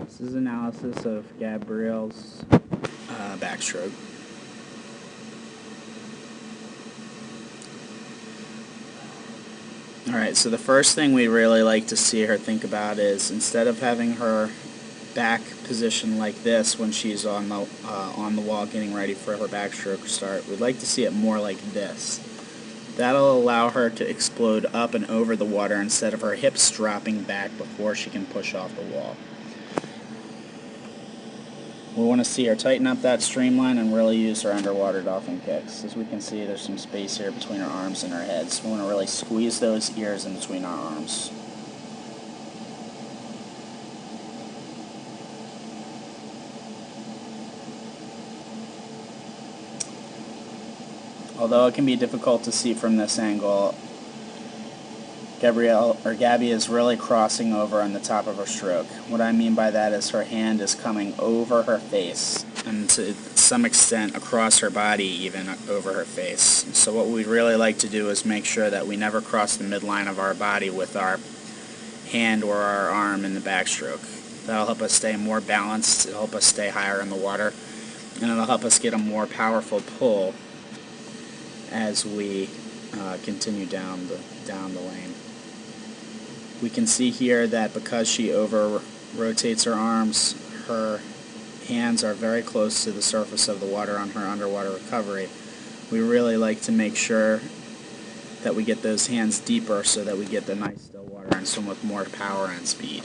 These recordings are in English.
This is analysis of Gabrielle's backstroke. Alright, so the first thing we really like to see her think about is, instead of having her back position like this when she's on the wall getting ready for her backstroke to start, we'd like to see it more like this. That'll allow her to explode up and over the water instead of her hips dropping back before she can push off the wall. We want to see her tighten up that streamline and really use her underwater dolphin kicks. As we can see, there's some space here between her arms and her head, so we want to really squeeze those ears in between our arms. Although it can be difficult to see from this angle, Gabby is really crossing over on the top of her stroke. What I mean by that is her hand is coming over her face, and to some extent across her body, even over her face. So what we'd really like to do is make sure that we never cross the midline of our body with our hand or our arm in the backstroke. That'll help us stay more balanced, it'll help us stay higher in the water, and it'll help us get a more powerful pull as we continue down the lane. We can see here that because she over rotates her arms, her hands are very close to the surface of the water on her underwater recovery. We really like to make sure that we get those hands deeper so that we get the nice still water and swim with more power and speed.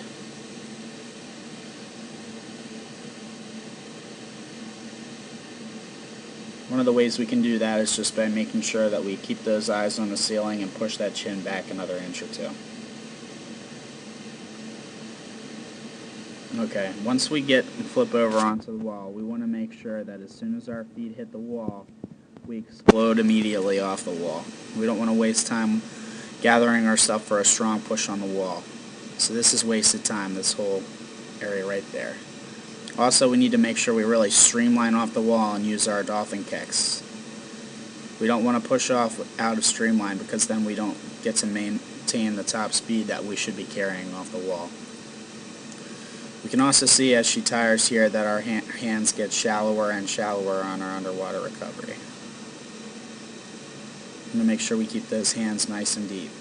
One of the ways we can do that is just by making sure that we keep those eyes on the ceiling and push that chin back another inch or two. Okay, once we flip over onto the wall, we want to make sure that as soon as our feet hit the wall, we explode immediately off the wall. We don't want to waste time gathering our stuff for a strong push on the wall. So this is wasted time, this whole area right there. Also, we need to make sure we really streamline off the wall and use our dolphin kicks. We don't want to push off out of streamline, because then we don't get to maintain the top speed that we should be carrying off the wall. We can also see as she tires here that our hands get shallower and shallower on our underwater recovery. I'm going to make sure we keep those hands nice and deep.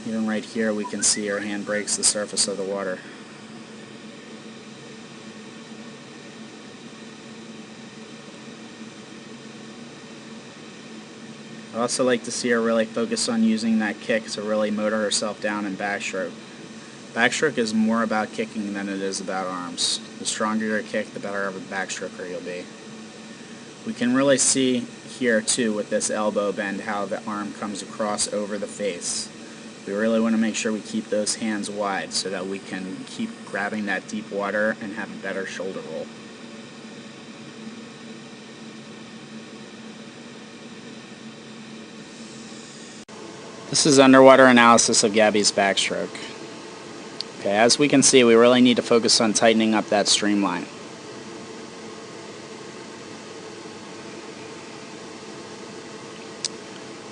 Even right here we can see her hand breaks the surface of the water. I also like to see her really focus on using that kick to really motor herself down in backstroke. Backstroke is more about kicking than it is about arms. The stronger your kick, the better of a backstroker you'll be. We can really see here too with this elbow bend how the arm comes across over the face. We really want to make sure we keep those hands wide so that we can keep grabbing that deep water and have a better shoulder roll. This is underwater analysis of Gabby's backstroke. Okay, as we can see, we really need to focus on tightening up that streamline.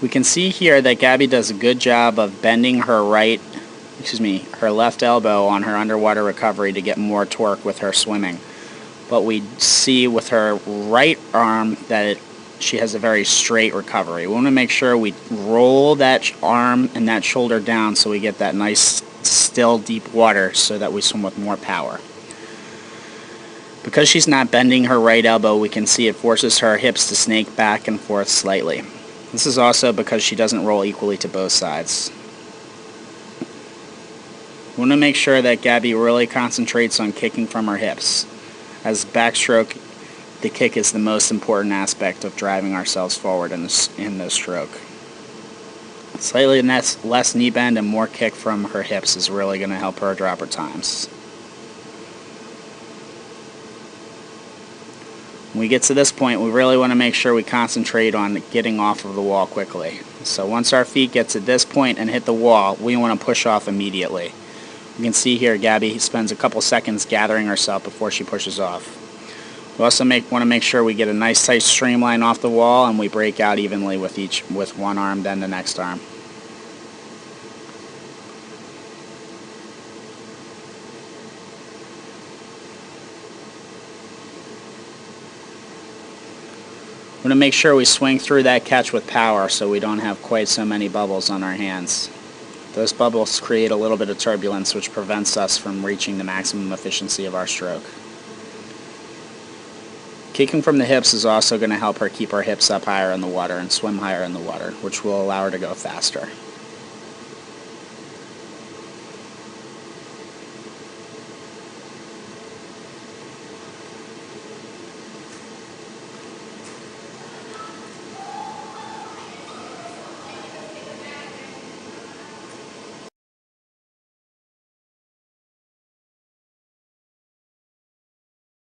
We can see here that Gabby does a good job of bending her her left elbow on her underwater recovery to get more torque with her swimming. But we see with her right arm that she has a very straight recovery. We want to make sure we roll that arm and that shoulder down so we get that nice still deep water so that we swim with more power. Because she's not bending her right elbow, we can see it forces her hips to snake back and forth slightly. This is also because she doesn't roll equally to both sides. We want to make sure that Gabby really concentrates on kicking from her hips. As backstroke, the kick is the most important aspect of driving ourselves forward in the stroke. Slightly less knee bend and more kick from her hips is really going to help her drop her times. When we get to this point, we really want to make sure we concentrate on getting off of the wall quickly. So once our feet get to this point and hit the wall, we want to push off immediately. You can see here Gabby spends a couple seconds gathering herself before she pushes off. We also want to make sure we get a nice tight streamline off the wall and we break out evenly with one arm, then the next arm. to make sure we swing through that catch with power so we don't have quite so many bubbles on our hands. Those bubbles create a little bit of turbulence, which prevents us from reaching the maximum efficiency of our stroke. Kicking from the hips is also going to help her keep her hips up higher in the water and swim higher in the water, which will allow her to go faster.